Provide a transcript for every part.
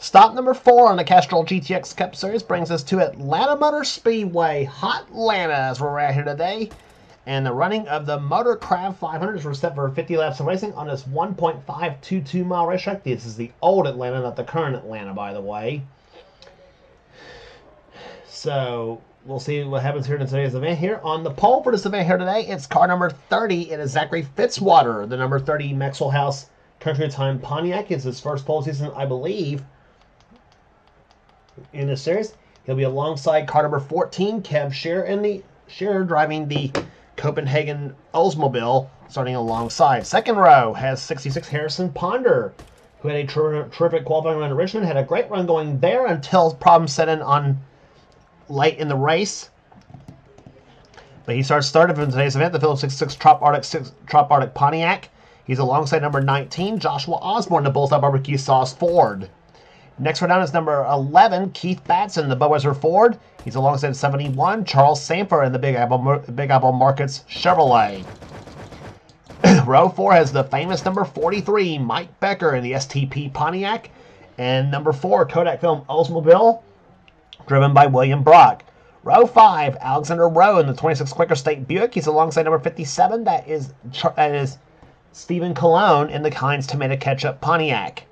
Stop number 4 on the Castrol GTX Cup Series brings us to Atlanta Motor Speedway, Hot Atlanta, as we're at here today. And the running of the Motorcraft 500s were set for 50 laps of racing on this 1.522 mile racetrack. This is the old Atlanta, not the current Atlanta, by the way. So we'll see what happens here in today's event. Here on the pole for this event here today, it's car number 30. It is Zachary Fitzwater, the number 30 Maxwell House Country Time Pontiac. It's his first pole season, I believe, in this series. He'll be alongside car number 14, Kev Shearer driving the Copenhagen Oldsmobile, starting alongside. Second row has 66 Harrison Ponder, who had a terrific qualifying run at Richmond. Had a great run going there until problems set in on late in the race. But he started for today's event, the Phillips 66 Trop Arctic Pontiac. He's alongside number 19, Joshua Osborne, the Bullseye Barbecue Sauce Ford. Next one down is number 11, Keith Batson, the Budweiser Ford. He's alongside 71, Charles Sanford in the Big Apple Markets Chevrolet. Row 4 has the famous number 43, Mike Becker in the STP Pontiac. And number 4, Kodak Film Oldsmobile, driven by William Brock. Row 5, Alexander Rowe in the 26 Quaker State Buick. He's alongside number 57, that is Stephen Cologne in the Heinz Tomato Ketchup Pontiac.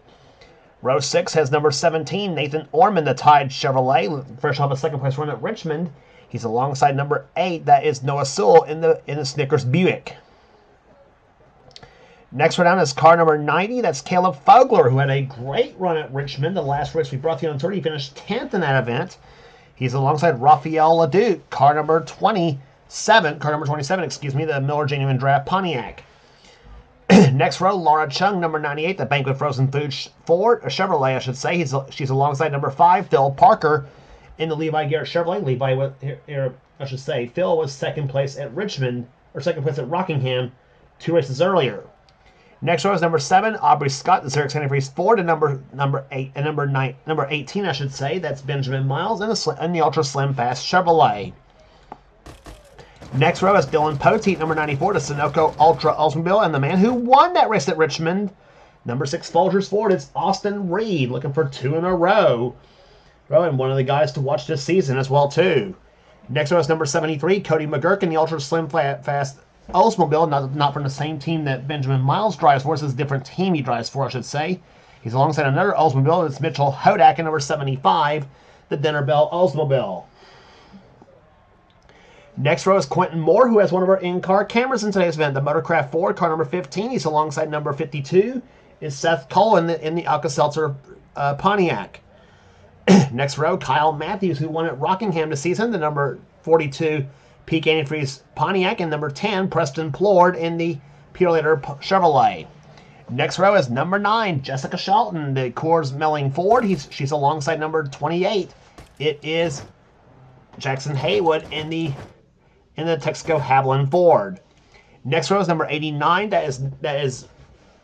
Row 6 has number 17, Nathan Orman, the Tide Chevrolet, fresh off a second place run at Richmond. He's alongside number 8, that is Noah Sewell in the Snickers Buick. Next one down is car number 90, that's Caleb Fogler, who had a great run at Richmond. The last race we brought you on 30, he finished 10th in that event. He's alongside Raphael LeDuc, car number 27, the Miller Genuine Draft Pontiac. Next row, Laura Chung, number 98, the Banquet Frozen Foods Ford, or Chevrolet, I should say. She's alongside number 5, Phil Parker, in the Levi Garrett Chevrolet. Phil was second place at Richmond, or second place at Rockingham 2 races earlier. Next row is number 7, Aubrey Scott, the Xerox Antifreeze Ford, and number 18, I should say. That's Benjamin Miles in the Ultra Slim Fast Chevrolet. Next row is Dylan Poteet, number 94, the Sunoco Ultra Oldsmobile, and the man who won that race at Richmond, number 6 Folgers Ford. It's Austin Reed, looking for 2 in a row. And one of the guys to watch this season as well, too. Next row is number 73, Cody McGurk in the Ultra Slim Fast Oldsmobile, not from the same team that Benjamin Miles drives for. This is a different team he drives for, I should say. He's alongside another Oldsmobile. It's Mitchell Hodak in number 75, the Dinner Bell Oldsmobile. Next row is Quentin Moore, who has one of our in-car cameras in today's event, the Motorcraft Ford, car number 15. He's alongside number 52, is Seth Cole in the Alka-Seltzer Pontiac. Next row, Kyle Matthews, who won at Rockingham this season, the number 42 Peak Antifreeze Pontiac, and number 10, Preston Plord in the Purelator Chevrolet. Next row is number 9, Jessica Shelton, the Coors Melling Ford. She's alongside number 28. It is Jackson Haywood in the Texaco Haviland Ford. Next row is number 89. That is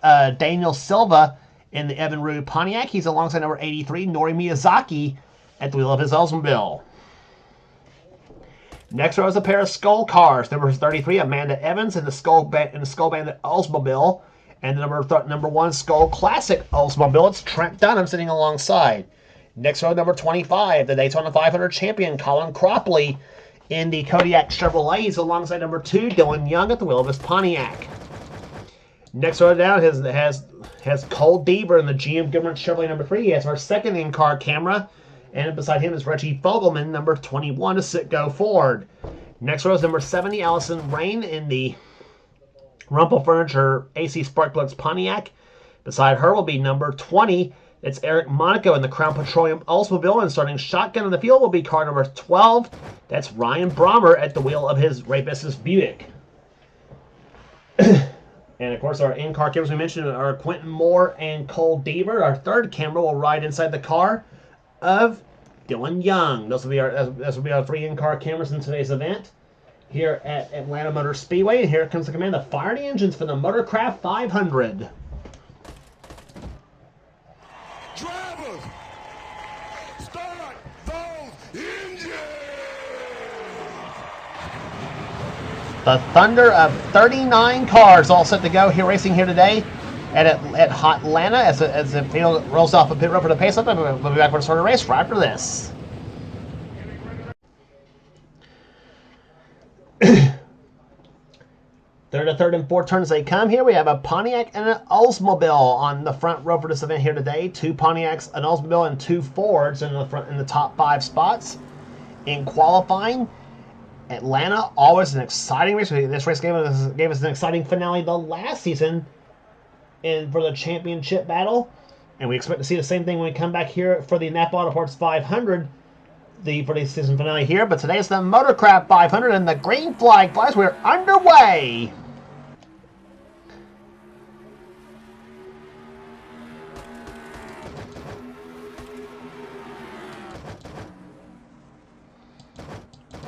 Daniel Silva in the Evan Rue Pontiac. He's alongside number 83, Nori Miyazaki, at the wheel of his Oldsmobile. Next row is a pair of Skull cars. Number 33, Amanda Evans in the Skull Bandit Oldsmobile, and the number 1 Skull Classic Oldsmobile. It's Trent Dunham sitting alongside. Next row, number 25, the Daytona 500 champion, Colin Cropley, in the Kodiak Chevrolet. He's alongside number 2, Dylan Young, at the wheel of his Pontiac. Next row down has Cole Deaver in the GM Goodrich Chevrolet number 3. He has our second in-car camera. And beside him is Reggie Fogelman, number 21, to Citgo Ford. Next row is number 70, Allison Rain in the Rumpel Furniture AC Spark Plugs Pontiac. Beside her will be number 20. It's Eric Monaco in the Crown Petroleum Oldsmobile, and starting shotgun in the field will be car number 12. That's Ryan Brommer at the wheel of his Rapissus Buick. And, of course, our in-car cameras we mentioned are Quentin Moore and Cole Deaver. Our third camera will ride inside the car of Dylan Young. Those will be our 3 in-car cameras in today's event here at Atlanta Motor Speedway. And here comes the command to fire the engines for the Motorcraft 500. Drivers, start those engines! The thunder of 39 cars all set to go here racing here today at Hot Atlanta as the field rolls off a pit road for the pace up. And we'll be back for the start of the race right after this. Third and fourth turns they come here. We have a Pontiac and an Oldsmobile on the front row for this event here today. 2 Pontiacs, an Oldsmobile, and 2 Fords in the top 5 spots. In qualifying, Atlanta, always an exciting race. This race gave us an exciting finale the last season for the championship battle. And we expect to see the same thing when we come back here for the Napa Auto Parts 500. For the season finale here. But today is the Motorcraft 500 and the green flag flies. We're underway.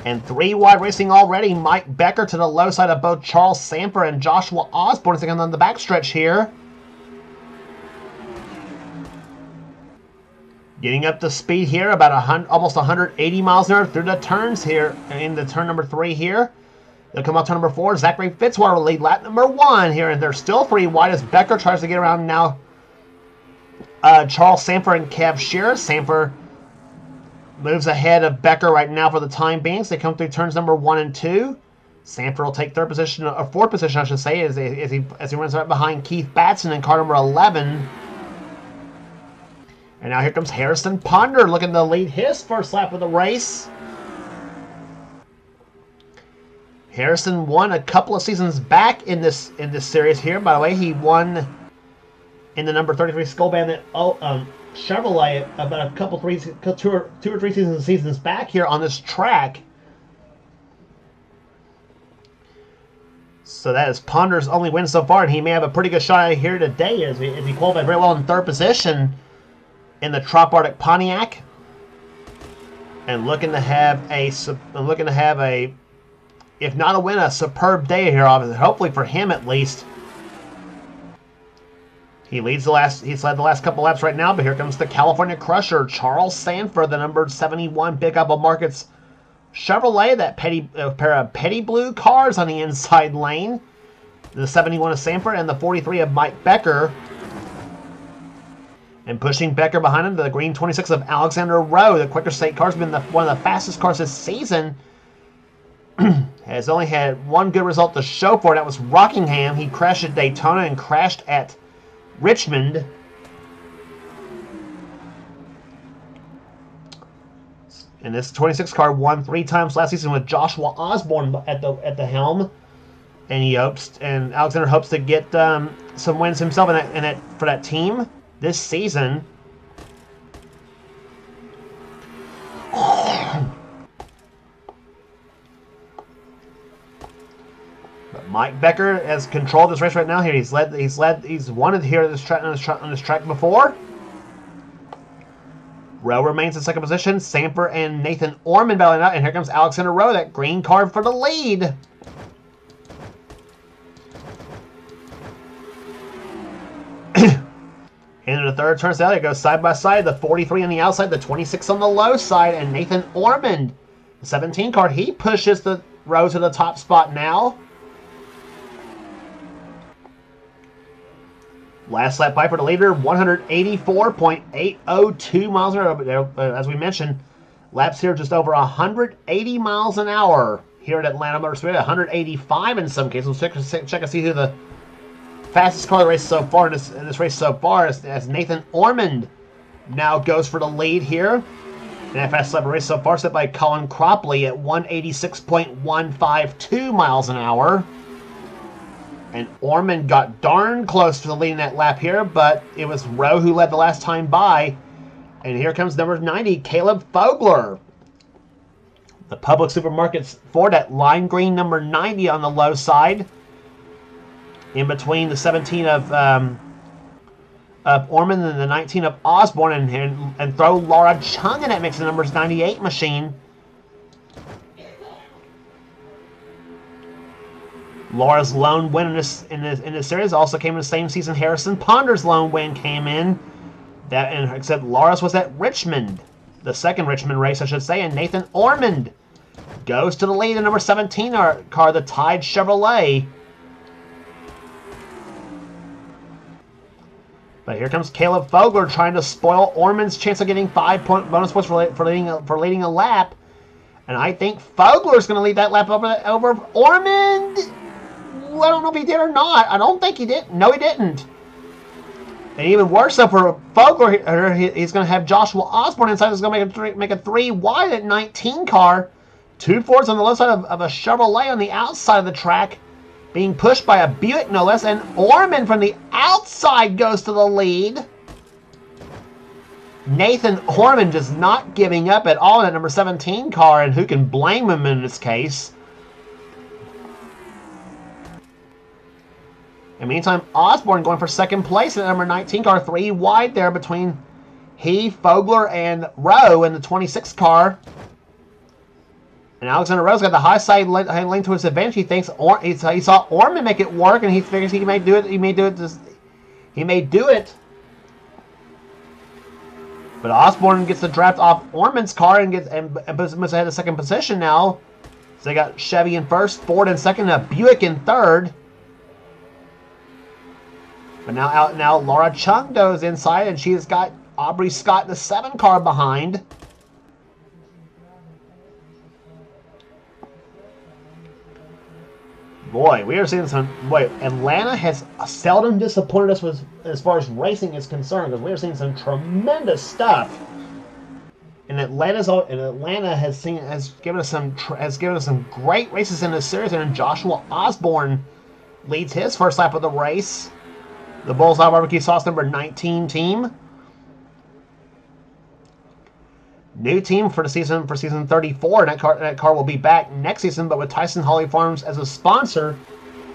And 3 wide racing already. Mike Becker to the low side of both Charles Samper and Joshua Osborne second on the backstretch here. Getting up to speed here, about almost 180 miles an hour through the turns here. In the turn number 3 here. They'll come out turn number 4. Zachary Fitzwater will lead lap number 1 here. And they're still 3 wide as Becker tries to get around now. Charles Samper and Kev Shearer. Samper moves ahead of Becker right now for the time being. So they come through turns number 1 and 2. Samper will take fourth position, I should say, as he runs right behind Keith Batson in car number 11. And now here comes Harrison Ponder looking to lead his first lap of the race. Harrison won a couple of seasons back in this series here. By the way, he won in the number 33 Skull Bandit Chevrolet about two or three seasons back here on this track. So that is Ponder's only win so far, and he may have a pretty good shot here today as he qualified very well in 3rd position in the Trop Arctic Pontiac, and looking to have a, if not a win, a superb day here. Obviously, hopefully for him at least. He's led the last couple laps right now, but here comes the California Crusher, Charles Sanford, the number 71 Big Apple Markets Chevrolet, that pair of petty blue cars on the inside lane. The 71 of Sanford and the 43 of Mike Becker. And pushing Becker behind him, the green 26 of Alexander Rowe. The Quicker State car's been one of the fastest cars this season. Has only had one good result to show for it. That was Rockingham. He crashed at Daytona and crashed at Richmond. And this 26 car won 3 times last season with Joshua Osborne at the helm. And Alexander hopes to get some wins himself for that team this season. But Mike Becker has controlled this race right now. Here he's won it here on this track before. Rowe remains in second position. Samper and Nathan Orman battling out, and here comes Alexander Rowe, that green card for the lead. Into the third turn, they go side by side. The 43 on the outside, the 26 on the low side, and Nathan Ormond, the 17 card, he pushes the Rowe to the top spot now. Last lap by for the leader, 184.802 miles an hour. As we mentioned, laps here just over 180 miles an hour here at Atlanta Motor Speedway, 185 in some cases. We'll check and see who the fastest car of the race so far in this race so far as Nathan Ormond now goes for the lead here. And that fastest lap of the race so far set by Colin Cropley at 186.152 miles an hour. And Ormond got darn close to the lead in that lap here, but it was Rowe who led the last time by. And here comes number 90, Caleb Fogler. The Public Supermarkets Ford at lime green number 90 on the low side. In between the 17 of Ormond and the 19 of Osborne, and throw Laura Chung in that mix, the numbers 98 machine. Laura's lone win in this series also came in the same season Harrison Ponder's lone win came in. Except Laura's was at Richmond, the second Richmond race, I should say, and Nathan Ormond goes to the lead in number 17 car, the Tide Chevrolet. But here comes Caleb Fogler trying to spoil Orman's chance of getting 5-point bonus points for leading a lap. And I think Fogler's going to lead that lap over Orman. I don't know if he did or not. I don't think he did. No, he didn't. And even worse, though, for Fogler, he's going to have Joshua Osborne inside. He's going to make a 3 wide at 19 car. 2 Fords on the left side of a Chevrolet on the outside of the track, being pushed by a Buick, no less. And Orman from the outside goes to the lead. Nathan Orman just not giving up at all in that number 17 car, and who can blame him in this case? In the meantime, Osborne going for second place in number 19 car, 3 wide there between he, Fogler, and Rowe in the 26 car. And Alexander Rowe's got the high side lane to his advantage. He thinks he saw Orman make it work, and he figures he may do it. He may do it. But Osborne gets the draft off Orman's car and puts him ahead of second position now. So they got Chevy in first, Ford in second, and a Buick in third. But now Laura Chung goes inside, and she's got Aubrey Scott in the 7 car behind. Boy, we are seeing some. Boy, Atlanta has seldom disappointed us as far as racing is concerned, because we are seeing some tremendous stuff. And Atlanta has given us some great races in this series, and Joshua Osborne leads his first lap of the race. The Bullseye Barbecue Sauce number 19 team. New team for season 34, and that car will be back next season, but with Tyson Holly Farms as a sponsor.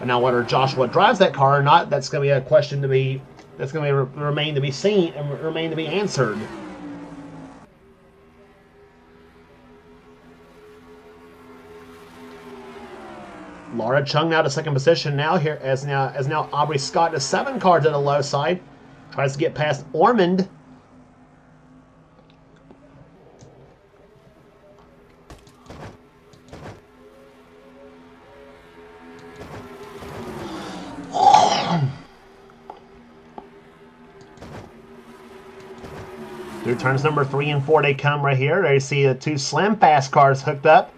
And now whether Joshua drives that car or not, that's going to be a question that's going to remain to be seen and remain to be answered. Laura Chung now to second position now here as now Aubrey Scott to 7 car to the low side, tries to get past Ormond. Through turns number 3 and 4 they come right here. There you see the 2 Slim Fast cars hooked up,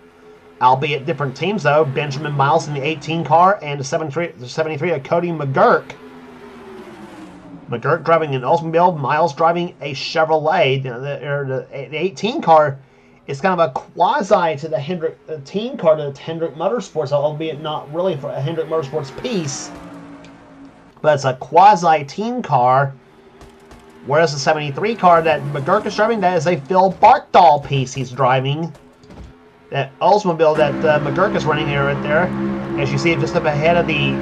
albeit different teams though. Benjamin Miles in the 18 car and the 73 of Cody McGurk. McGurk driving an Oldsmobile, Miles driving a Chevrolet. The 18 car is kind of a quasi to the Hendrick team car to the Hendrick Motorsports, albeit not really for a Hendrick Motorsports piece, but it's a quasi team car. Whereas the 73 car that McGurk is driving, that is a Phil Barkdahl piece he's driving. That Oldsmobile that McGurk is running here right there. As you see it just up ahead of the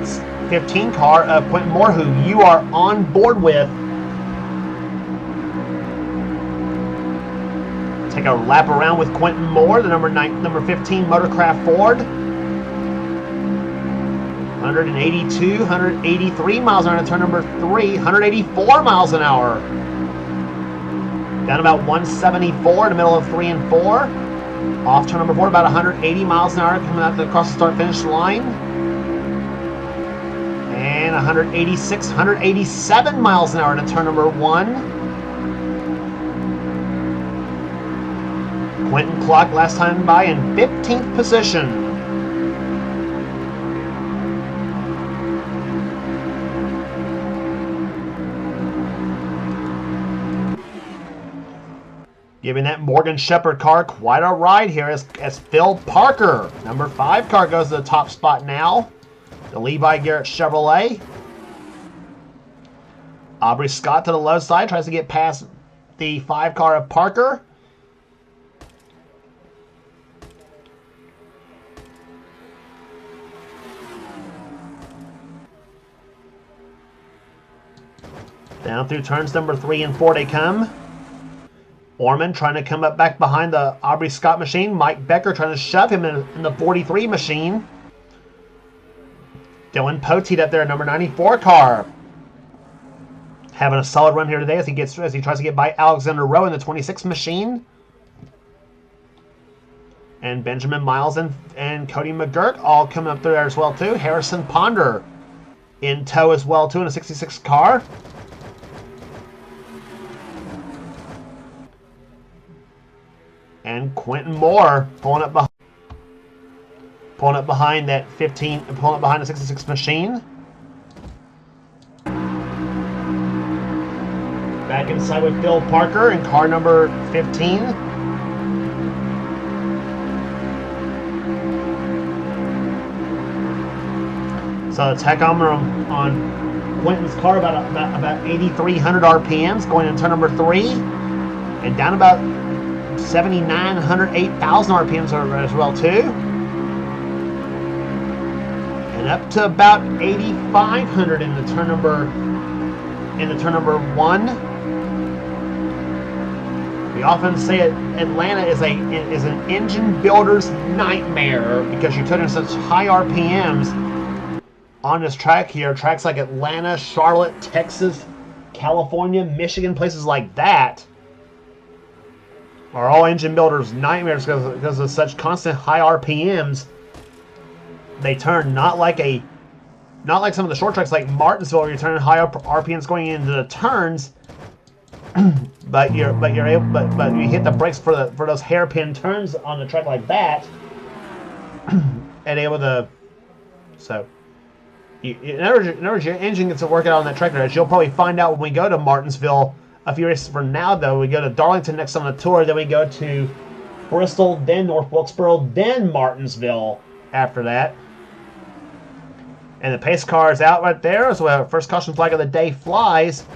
15 car of Quentin Moore, who you are on board with. Take a lap around with Quentin Moore, the number 15 Motorcraft Ford. 182, 183 miles an hour to turn number 3, 184 miles an hour. Down about 174 in the middle of 3 and 4. Off turn number 4, about 180 miles an hour coming out across the start-finish line. And 186, 187 miles an hour into turn number 1. Quentin clocked last time by in 15th position. Giving that Morgan Shepherd car quite a ride here as Phil Parker, number 5 car, goes to the top spot now. The Levi Garrett Chevrolet. Aubrey Scott to the low side, tries to get past the 5 car of Parker. Down through turns number 3 and 4 they come. Orman trying to come up back behind the Aubrey Scott machine. Mike Becker trying to shove him in the 43 machine. Dylan Poteet up there, number 94 car. Having a solid run here today as he tries to get by Alexander Rowe in the 26 machine. And Benjamin Miles and Cody McGurk all coming up through there as well too. Harrison Ponder in tow as well too in a 66 car. Quentin Moore pulling up behind that 15, pulling up behind the 66 machine. Back inside with Phil Parker in car number 15. So the tachometer on Quentin's car about 8,300 RPMs going into turn number 3, and down about 7,900, 8,000 RPMs as well too, and up to about 8,500 in the turn number 1. We often say Atlanta is an engine builder's nightmare because you're putting such high RPMs on this track here. Tracks like Atlanta, Charlotte, Texas, California, Michigan, places like that are all engine builders' nightmares because of such constant high RPMs. They turn not like some of the short tracks like Martinsville, where you're turning high RPMs going into the turns. But you hit the brakes for those hairpin turns on a track like that, and able to. So, in other words, your engine gets to work out on that track. As you'll probably find out when we go to Martinsville a few races from now. Though we go to Darlington next on the tour, then we go to Bristol, then North Wilkesboro, then Martinsville after that. And the pace car is out right there, so our first caution flag of the day flies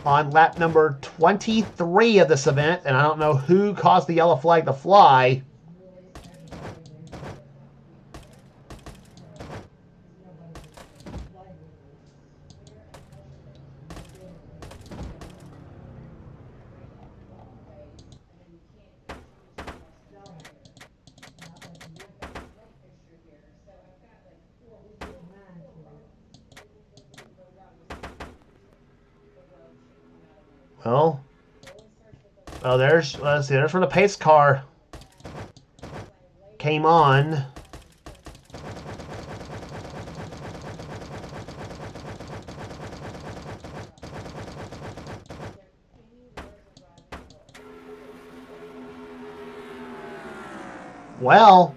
on lap number 23 of this event, and I don't know who caused the yellow flag to fly. Well, let's see, there's where the pace car came on. Well,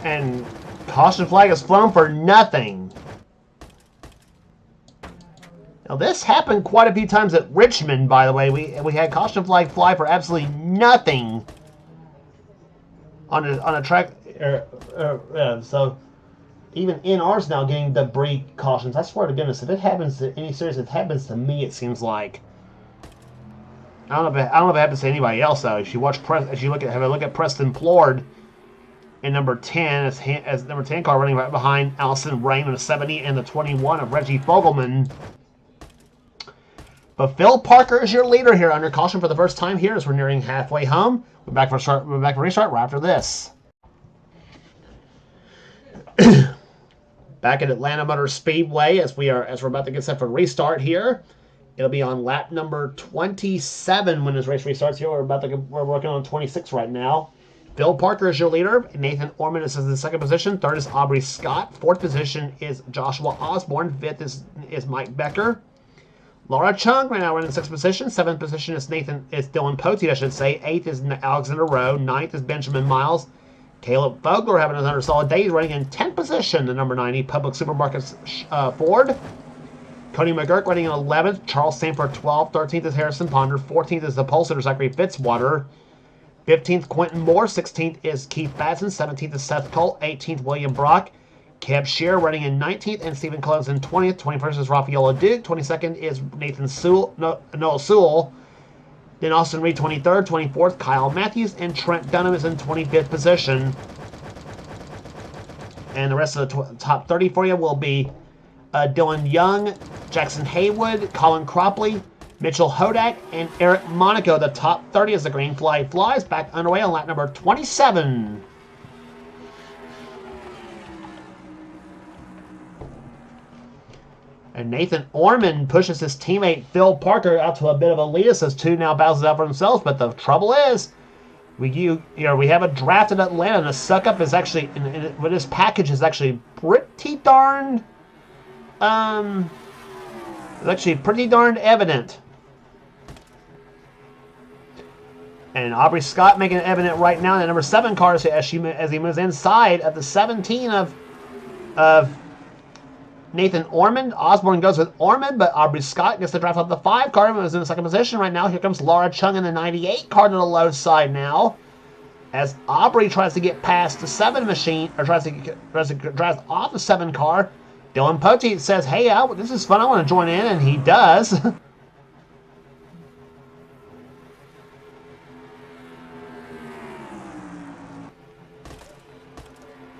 and caution flag is flown for nothing. Now, this happened quite a few times at Richmond, by the way. We had caution flag fly for absolutely nothing on a track. So even NR's now getting debris cautions. I swear to goodness, if it happens to any series, it happens to me. It seems like. I don't know if it happens to anybody else though. If you watch have a look at Preston Plord in number 10 as number 10 car running right behind Allison Raymond, the 70 and the 21 of Reggie Fogelman. But Phil Parker is your leader here under caution for the first time here as we're nearing halfway home. We're back for restart right after this. Back at Atlanta Motor Speedway as we're about to get set for restart here. It'll be on lap number 27 when this race restarts here. We're working on 26 right now. Phil Parker is your leader. Nathan Orman is in the second position. Third is Aubrey Scott. Fourth position is Joshua Osborne. Fifth is Mike Becker. Laura Chung right now running in sixth position. Seventh position is Dylan Poteet, I should say. Eighth is Alexander Rowe. Ninth is Benjamin Miles. Caleb Vogler having another solid day. He's running in 10th position, the number 90 Public Supermarkets Ford. Cody McGurk running in 11th. Charles Sanford 12th. 13th is Harrison Ponder. 14th is the pole sitter Zachary Fitzwater. 15th Quentin Moore. 16th is Keith Batson. 17th is Seth Cole. 18th William Brock. Kev Shear running in 19th, and Stephen Close in 20th. 21st is Rafael Duke. 22nd is Noah Sewell. Then Austin Reed 23rd. 24th, Kyle Matthews. And Trent Dunham is in 25th position. And the rest of the top 30 for you will be Dylan Young, Jackson Haywood, Colin Cropley, Mitchell Hodak, and Eric Monaco. The top 30 as the green flag flies. Back underway on lap number 27. And Nathan Orman pushes his teammate Phil Parker out to a bit of a lead as those two now battles it out for themselves. But the trouble is, we have a draft in Atlanta, and the suck up is actually with this package is actually pretty darn evident. And Aubrey Scott making it evident right now in the number 7 car as he moves inside of the 17 of Nathan Ormond. Osborne goes with Ormond, but Aubrey Scott gets the draft off the 5 car and moves in the 2nd position right now. Here comes Laura Chung in the 98 car to the low side now, as Aubrey tries to get past the 7 machine, or tries to drive off the 7 car. Dylan Poteet says, hey, this is fun, I want to join in, and he does.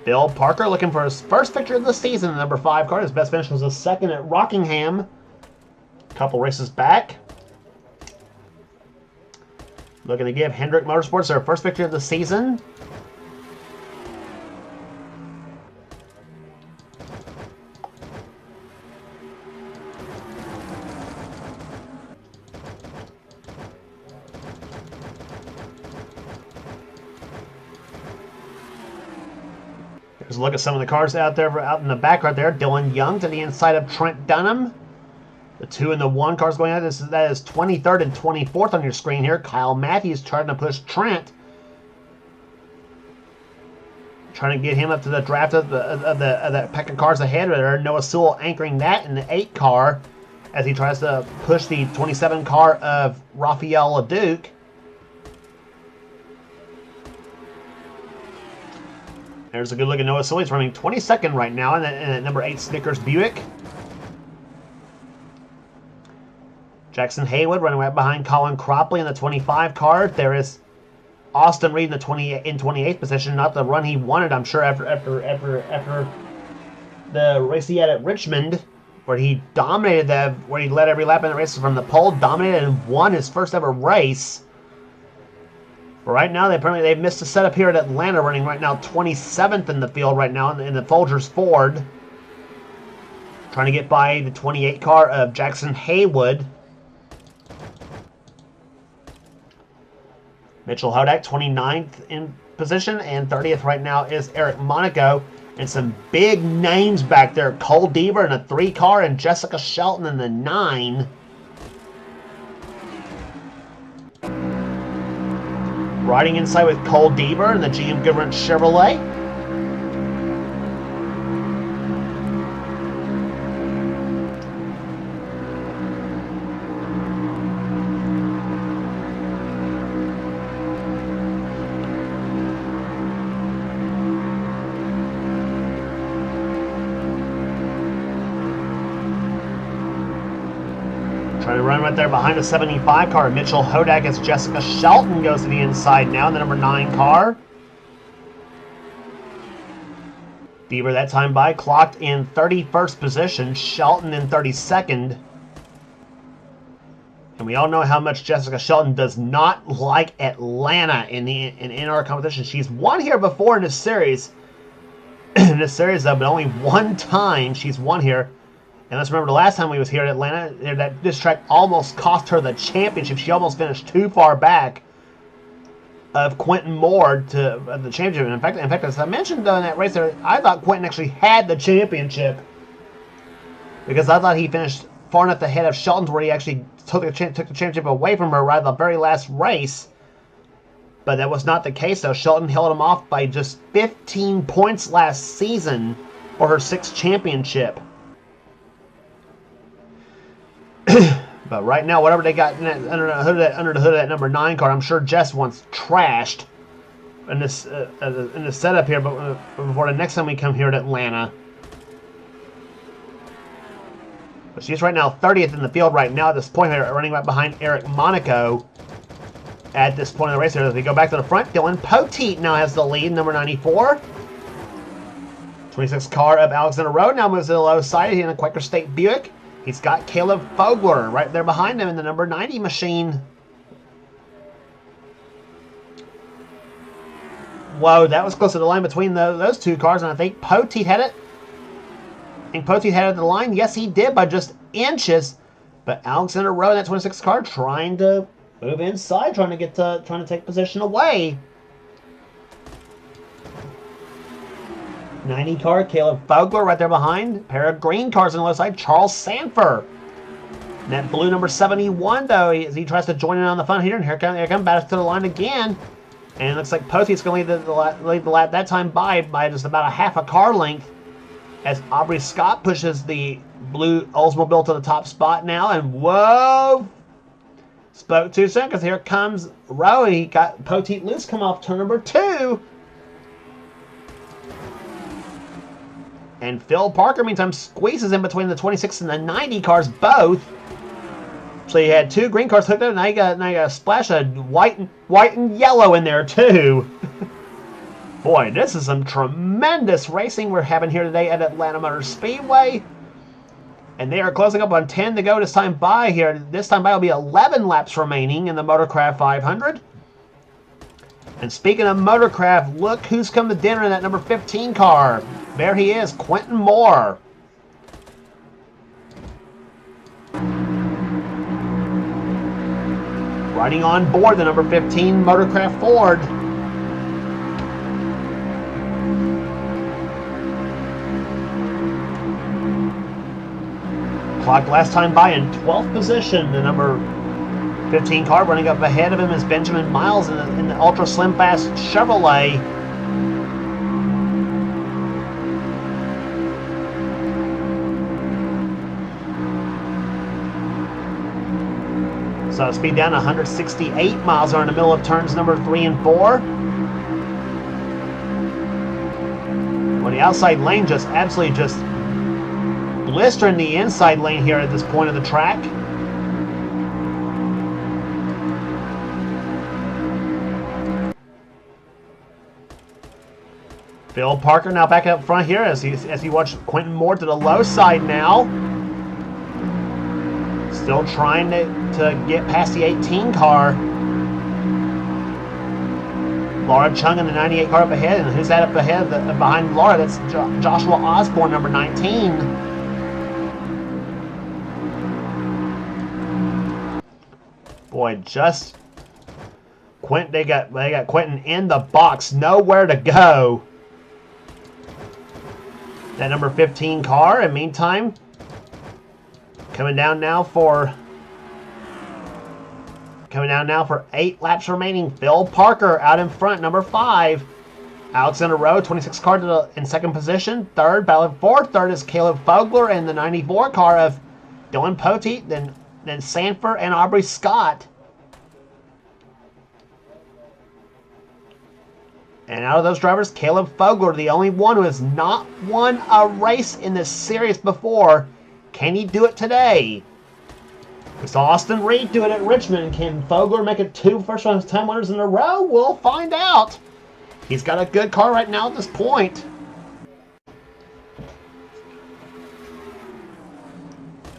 Bill Parker looking for his first victory of the season in the number 5 car. His best finish was a 2nd at Rockingham a couple races back. Looking to give Hendrick Motorsports their first victory of the season. Here's a look at some of the cars out in the back right there. Dylan Young to the inside of Trent Dunham. The 2 and the 1 cars going out. That is 23rd and 24th on your screen here. Kyle Matthews trying to push Trent. Trying to get him up to the draft of the pack of cars ahead of there. Noah Sewell anchoring that in the 8 car as he tries to push the 27 car of Raphael LeDuc. There's a good look at Noah Sewell. He's running 22nd right now in that number 8 Snickers Buick. Jackson Haywood running right behind Colin Cropley in the 25 car. There is Austin Reed in the 28th position. Not the run he wanted, I'm sure, after the race he had at Richmond, where he dominated where he led every lap in the race from the pole, dominated and won his first ever race. But right now, they've missed a setup here at Atlanta, running right now 27th in the field right now in the Folgers Ford. Trying to get by the 28 car of Jackson Haywood. Mitchell Hodak, 29th in position, and 30th right now is Eric Monaco. And some big names back there. Cole Deaver in a 3 car and Jessica Shelton in the 9. Riding inside with Cole Deaver in the GM Goodwrench Chevrolet. Trying to run right there behind the 75 car. Mitchell Hodak as Jessica Shelton goes to the inside now in the number 9 car. Deaver that time by clocked in 31st position. Shelton in 32nd. And we all know how much Jessica Shelton does not like Atlanta in our competition. She's won here before in this series. In this series, though, but only one time she's won here. And let's remember the last time we was here at Atlanta, this track almost cost her the championship. She almost finished too far back of Quentin Moore to the championship. In fact, as I mentioned in that race there, I thought Quentin actually had the championship because I thought he finished far enough ahead of Shelton where he actually took the championship away from her right at the very last race. But that was not the case, though. Shelton held him off by just 15 points last season for her 6th championship. But right now, whatever they got under the hood of that number 9 car, I'm sure Jess wants trashed in this setup here. But before the next time we come here at Atlanta, but she's right now 30th in the field right now at this point, running right behind Eric Monaco. At this point in the race here, as we go back to the front, Dylan Poteet now has the lead, number 94. 26th car of Alexander Rowe now moves to the low side in a Quaker State Buick. He's got Caleb Fogler right there behind him in the number 90 machine. Whoa, that was close to the line between those 2 cars, and I think Poteet had it. I think Poteet had it at the line. Yes, he did by just inches. But Alexander Rowe in that 26th car trying to move inside, trying to take position away. 90 car, Caleb Fogler right there behind. A pair of green cars on the left side, Charles Sanford. That blue number 71, though, as he tries to join in on the fun here, and here come back to the line again. And it looks like Potte's going to lead the lap that time by just about a half a car length, as Aubrey Scott pushes the blue Oldsmobile to the top spot now. And whoa! Spoke too soon, because here comes Rowe. He got Poteet loose, come off turn number 2. And Phil Parker, meantime, squeezes in between the 26 and the 90 cars, both. So you had 2 green cars hooked up, and now you got a splash of white and yellow in there, too. Boy, this is some tremendous racing we're having here today at Atlanta Motor Speedway. And they are closing up on 10 to go this time by here. This time by will be 11 laps remaining in the Motorcraft 500. And speaking of Motorcraft, look who's come to dinner in that number 15 car. There he is, Quentin Moore. Riding on board the number 15 Motorcraft Ford. Clocked last time by in 12th position. The number 15 car running up ahead of him is Benjamin Miles in the ultra slim fast Chevrolet. So speed down 168 miles are in the middle of turns number 3 and 4. Well, the outside lane just absolutely just blistering the inside lane here at this point of the track. Phil Parker now back up front here as you watch Quentin Moore to the low side now. Still trying to get past the 18 car. Laura Chung in the 98 car up ahead. And who's that up ahead? Behind Laura, that's Joshua Osborne, number 19. Boy, just they got Quentin in the box, nowhere to go. That number 15 car. In meantime, coming down now for 8 laps remaining. Phil Parker out in front, number 5. Alexander Rowe, 26 car in second position. Third, battling for third is Caleb Fogler in the 94 car of Dylan Poteet, then Sanford and Aubrey Scott. And out of those drivers, Caleb Fogler, the only one who has not won a race in this series before. Can he do it today? We saw Austin Reed do it at Richmond. Can Fogler make it 2 first-time winners in a row? We'll find out. He's got a good car right now at this point.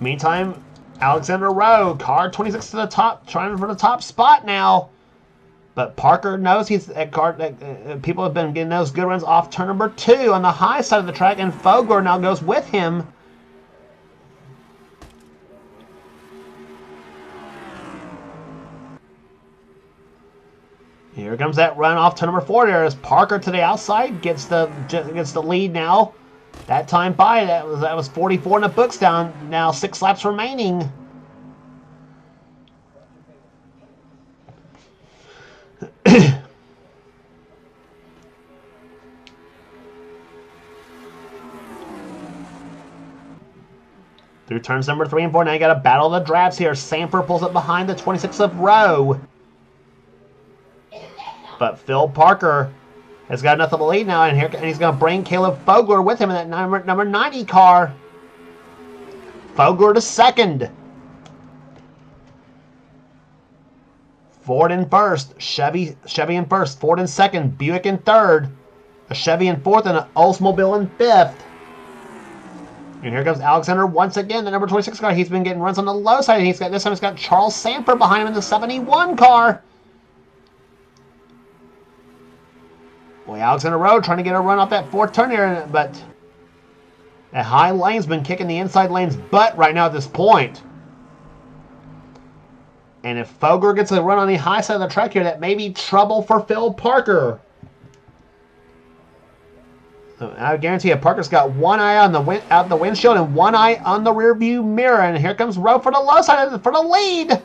Meantime, Alexander Rowe, car 26 to the top, trying for the top spot now. But Parker knows he's at car. People have been getting those good runs off turn number 2 on the high side of the track, and Fogler now goes with him. Here comes that run off to number 4 there as Parker to the outside gets the lead now. That time by, that was 44 in the books down. Now 6 laps remaining. Through turns number 3 and 4, now you got a battle of the drafts here. Sanford pulls up behind the 26 of Rowe. But Phil Parker has got enough of a lead now, and he's going to bring Caleb Fogler with him in that number 90 car. Fogler to second. Ford in first. Chevy in first. Ford in second. Buick in third. A Chevy in fourth, and an Oldsmobile in fifth. And here comes Alexander once again, the number 26 car. He's been getting runs on the low side, and this time he's got Charles Sanford behind him in the 71 car. Boy, Alexander Rowe trying to get a run off that 4th turn here, but that high lane's been kicking the inside lane's butt right now at this point. And if Fogler gets a run on the high side of the track here, that may be trouble for Phil Parker. I guarantee you, Parker's got one eye on the out the windshield and one eye on the rear view mirror. And here comes Rowe for the low side for the lead.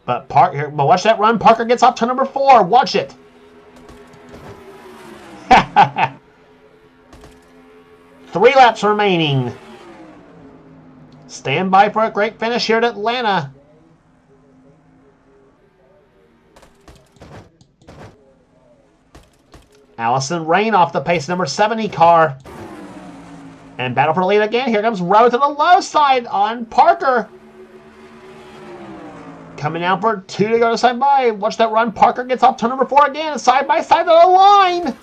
But watch that run. Parker gets off turn number 4. Watch it. 3 laps remaining. Stand by for a great finish here at Atlanta. Allison Rain off the pace number 70 car. And battle for the lead again. Here comes Rowe to the low side on Parker. Coming out for 2 to go to side by. Watch that run. Parker gets off turn number 4 again. Side by side to the line.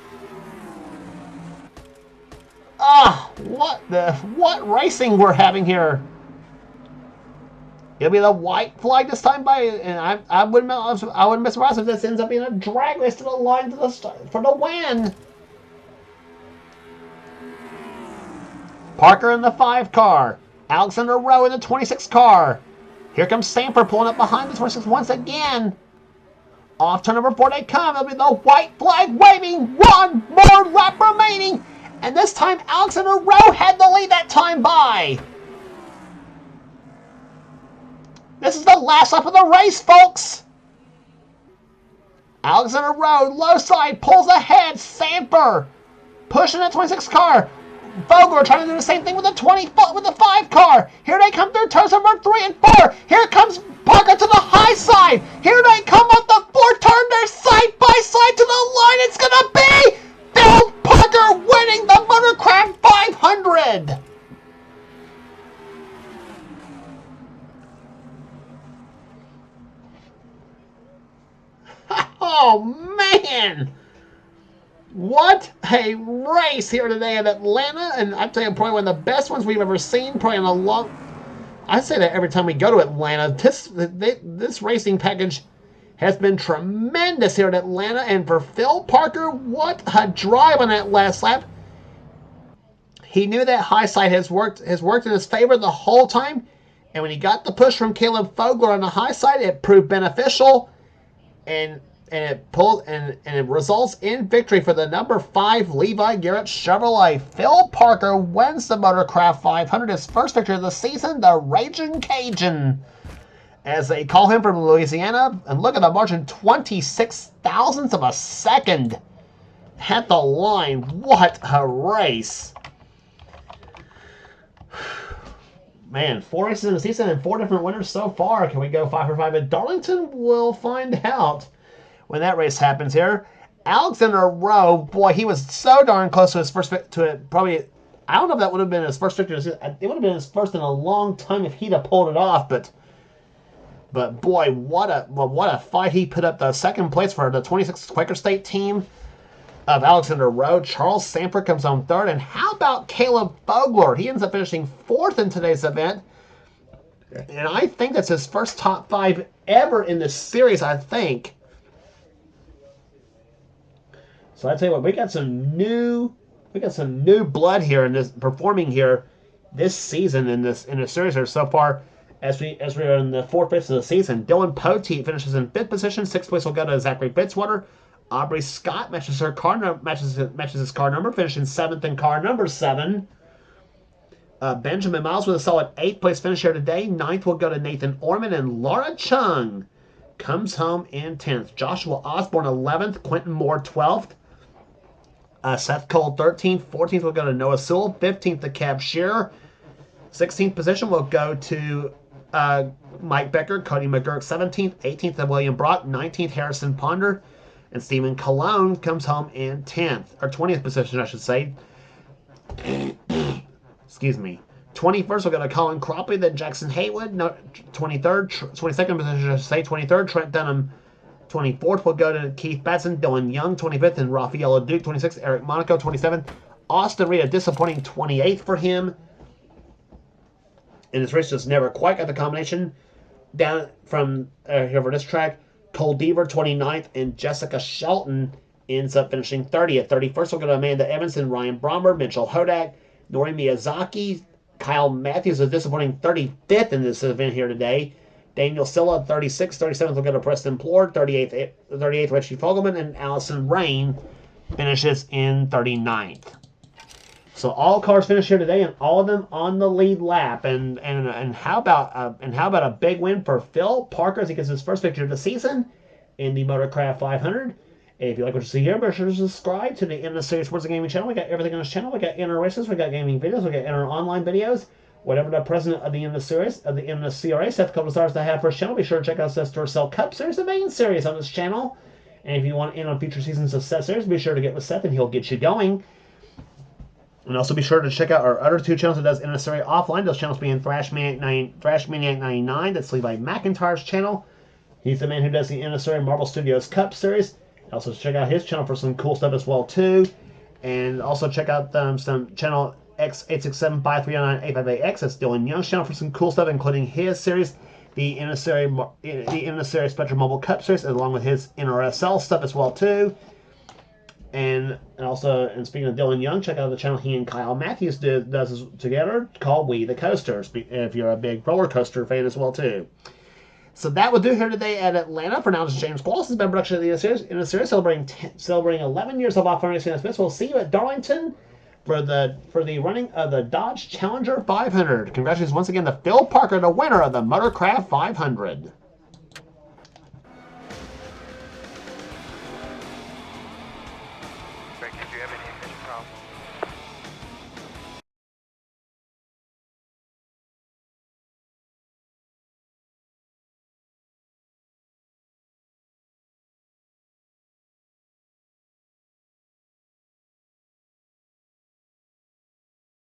What racing we're having here. It'll be the white flag this time by, and I wouldn't be surprised if this ends up being a drag race to the line for the win. Parker in the 5 car. Alexander Rowe in the 26 car. Here comes Sanford pulling up behind the 26 once again. Off turn number 4 they come. It'll be the white flag waving. 1 more lap remaining. And this time Alexander Rowe had the lead that time by. This is the last lap of the race, folks. Alexander Rowe, low side, pulls ahead. Sanford pushing that 26 car. Vogler trying to do the same thing with the 5 car. Here they come through turns number 3 and 4. Here comes Parker to the high side. Here they come up the 4 turn. They're side by side to the line. It's gonna be Phil Parker winning the Motorcraft 500. Oh, man! What a race here today in Atlanta. And I tell you, probably one of the best ones we've ever seen. Probably in a long... I say that every time we go to Atlanta. This racing package has been tremendous here at Atlanta. And for Phil Parker, what a drive on that last lap. He knew that high side has worked in his favor the whole time. And when he got the push from Caleb Fogler on the high side, it proved beneficial. And it results in victory for the number 5 Levi Garrett Chevrolet. Phil Parker wins the Motorcraft 500, his first victory of the season, the Raging Cajun, as they call him from Louisiana. And look at the margin, 26 thousandths of a second at the line. What a race. Man, 4 races in the season and 4 different winners so far. Can we go 5 for 5 at Darlington? We'll find out when that race happens here. Alexander Rowe, boy, he was so darn close to his first probably. I don't know if that would have been his first victory. It would have been his first in a long time if he'd have pulled it off. But boy, what a fight he put up. The second place for the 26 Quaker State team of Alexander Rowe. Charles Sanford comes on 3rd. And how about Caleb Fogler? He ends up finishing 4th in today's event. And I think that's his first top 5 ever in this series, I think. So I tell you what, we got some new blood here in this performing here this season in the series here so far as we are in the 4th race of the season. Dylan Poteet finishes in 5th position. 6th place will go to Zachary Fitzwater. Aubrey Scott matches his car number, finishing 7th in car number 7. Benjamin Miles with a solid 8th place finish here today. 9th will go to Nathan Orman, and Laura Chung comes home in 10th. Joshua Osborne 11th, Quentin Moore 12th. Seth Cole 13th, 14th will go to Noah Sewell, 15th to Cab Shearer. 16th position will go to Mike Becker, Cody McGurk 17th, 18th to William Brock, 19th Harrison Ponder, and Stephen Cologne comes home in 10th, or 20th position I should say. Excuse me. 21st will go to Colin Cropley, then Jackson Haywood, 23rd, 22nd position I should say, 23rd, Trent Dunham. 24th will go to Keith Batson, Dylan Young, 25th, and Rafael Duke, 26th, Eric Monaco, 27th. Austin Reed, a disappointing 28th for him. And this race just never quite got the combination down from here for this track. Cole Deaver, 29th, and Jessica Shelton ends up finishing 30th. 31st will go to Amanda Evanson, Ryan Bromberg, Mitchell Hodak, Nori Miyazaki. Kyle Matthews, a disappointing 35th in this event here today. Daniel Silla, 36th, 37th will go to Preston Plord, 38th Richie Fogelman, and Allison Rain finishes in 39th. So all cars finished here today, and all of them on the lead lap. And how about a big win for Phil Parker as he gets his first victory of the season in the Motorcraft 500. If you like what you see here, be sure to subscribe to the NNSCRA Sports and Gaming channel. We got everything on this channel. We got inner races, we got gaming videos, we got inner online videos. Whatever the president of the NNSCRA, Seth Coulthard, to have for his channel, be sure to check out Seth's Dorsell Cup Series, the main series on this channel. And if you want in on future seasons of Seth Series, be sure to get with Seth and he'll get you going. And also be sure to check out our other two channels that does NNSCRA offline. Those channels being Thrash Maniac 99, that's Levi McIntyre's channel. He's the man who does the NNSCRA Marvel Studios Cup Series. Also check out his channel for some cool stuff as well too. And also check out some channel X86753985AX. That's Dylan Young's channel for some cool stuff, including his series, the NNSCRA Spectrum Mobile Cup Series, along with his NRSL stuff as well too. And speaking of Dylan Young, check out the channel he and Kyle Matthews does together called We the Coasters, if you're a big roller coaster fan as well too. So that will do here today at Atlanta. For now, this is James Qualls. This has been a production of the NNSCRA celebrating 11 years of off-road racing. We'll see you at Darlington for the running of the Dodge Challenger 500. Congratulations once again to Phil Parker, the winner of the Motorcraft 500. Greg, did you have any ignition problems?